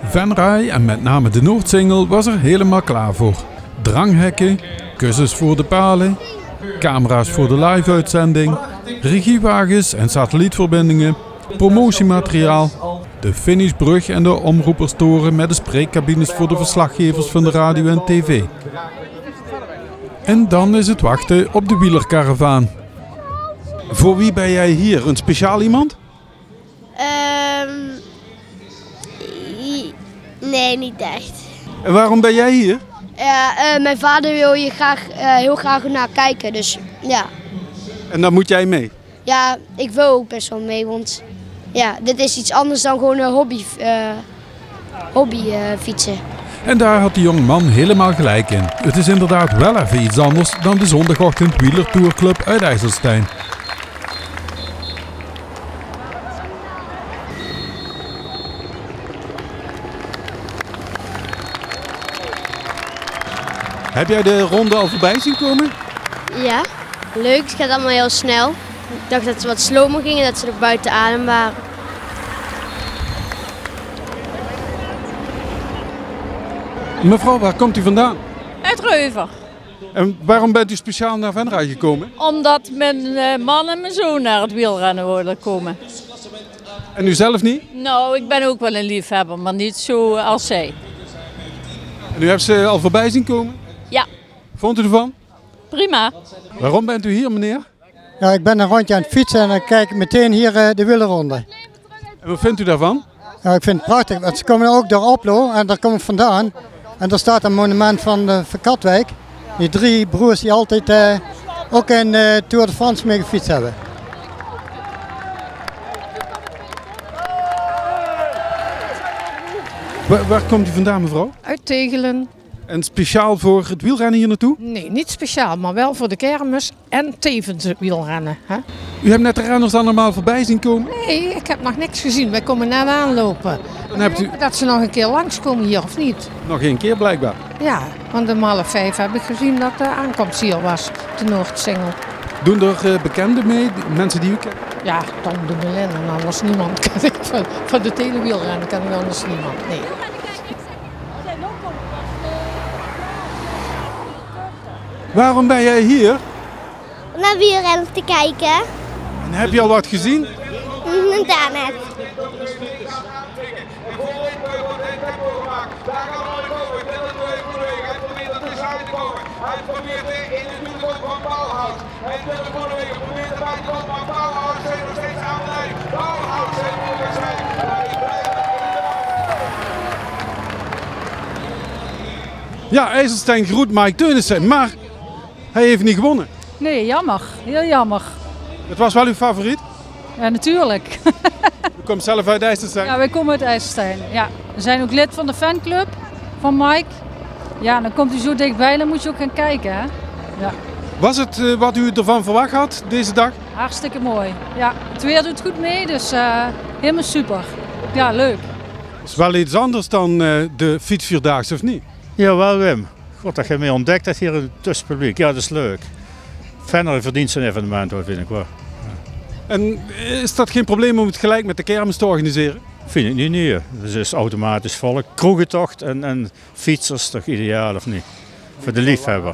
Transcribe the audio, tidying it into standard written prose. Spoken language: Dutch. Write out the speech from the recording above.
Venray en met name de Noordsingel was er helemaal klaar voor. Dranghekken, kussens voor de palen, camera's voor de live-uitzending, regiewagens en satellietverbindingen, promotiemateriaal, de finishbrug en de omroeperstoren met de spreekcabines voor de verslaggevers van de radio en tv. En dan is het wachten op de wielerkaravaan. Voor wie ben jij hier? Een speciaal iemand? Nee, niet echt. En waarom ben jij hier? Ja, mijn vader wil hier heel graag naar kijken, dus ja. En dan moet jij mee? Ja, ik wil ook best wel mee, want ja, dit is iets anders dan gewoon een hobby fietsen. En daar had die jonge man helemaal gelijk in. Het is inderdaad wel even iets anders dan de zondagochtend wielertourclub uit IJsselstein. Heb jij de ronde al voorbij zien komen? Ja, leuk. Het gaat allemaal heel snel. Ik dacht dat ze wat slomer gingen, dat ze nog buiten adem waren. Mevrouw, waar komt u vandaan? Uit Reuver. En waarom bent u speciaal naar Venray gekomen? Omdat mijn man en mijn zoon naar het wielrennen willen komen. En u zelf niet? Nou, ik ben ook wel een liefhebber, maar niet zo als zij. En u hebt ze al voorbij zien komen? Ja. Vond u ervan? Prima. Waarom bent u hier, meneer? Ja, ik ben een rondje aan het fietsen en dan kijk ik meteen hier de wielerronde. En wat vindt u daarvan? Ja, ik vind het prachtig, want ze komen ook door Oplo en daar kom ik vandaan. En daar staat een monument van de Katwijk. Die 3 broers die altijd ook in Tour de France mee gefietst hebben. Waar komt u vandaan, mevrouw? Uit Tegelen. En speciaal voor het wielrennen hier naartoe? Nee, niet speciaal, maar wel voor de kermis en tevens het wielrennen. Hè? U hebt net de renners allemaal voorbij zien komen? Nee, ik heb nog niks gezien. Wij komen net aanlopen. En hebt u... Dat ze nog een keer langskomen hier, of niet? Nog één keer blijkbaar. Ja, want om 4:30 heb ik gezien dat de aankomst hier was, de Noordsingel. Doen er bekenden mee, mensen die u kennen? Ja, Tom de Melin en anders niemand. Van de telewielrennen kan ik anders niemand. Nee. Waarom ben jij hier? Naar wielrennen te kijken. En heb je al wat gezien? Daarnet. Hij probeert in de buurt van Bouwhout. En de vorige week probeert erbij te komen, maar Bouwhout zit nog steeds aan de lijn. Bouwhout zit nog steeds. Ja, IJsselstein groet Mike Teunissen, maar hij heeft niet gewonnen. Nee, jammer. Heel jammer. Het was wel uw favoriet? Ja, natuurlijk. U komt zelf uit IJsselstein? Ja, wij komen uit IJsselstein. Ja, we zijn ook lid van de fanclub van Mike. Ja, dan komt hij zo dichtbij, dan moet je ook gaan kijken, hè? Ja. Was het wat u ervan verwacht had deze dag? Hartstikke mooi. Ja, het weer doet goed mee, dus helemaal super. Ja, leuk. Het is wel iets anders dan de fietsvierdaagse, of niet? Jawel, Wim. God, dat je mee ontdekt dat hier in het tussenpubliek. Ja, dat is leuk. Venray verdient zijn evenement, hoor, vind ik wel. En is dat geen probleem om het gelijk met de kermis te organiseren? Vind ik niet, nee. Dus is automatisch volk. Kroegentocht en fietsers, toch ideaal of niet? Voor de liefhebber.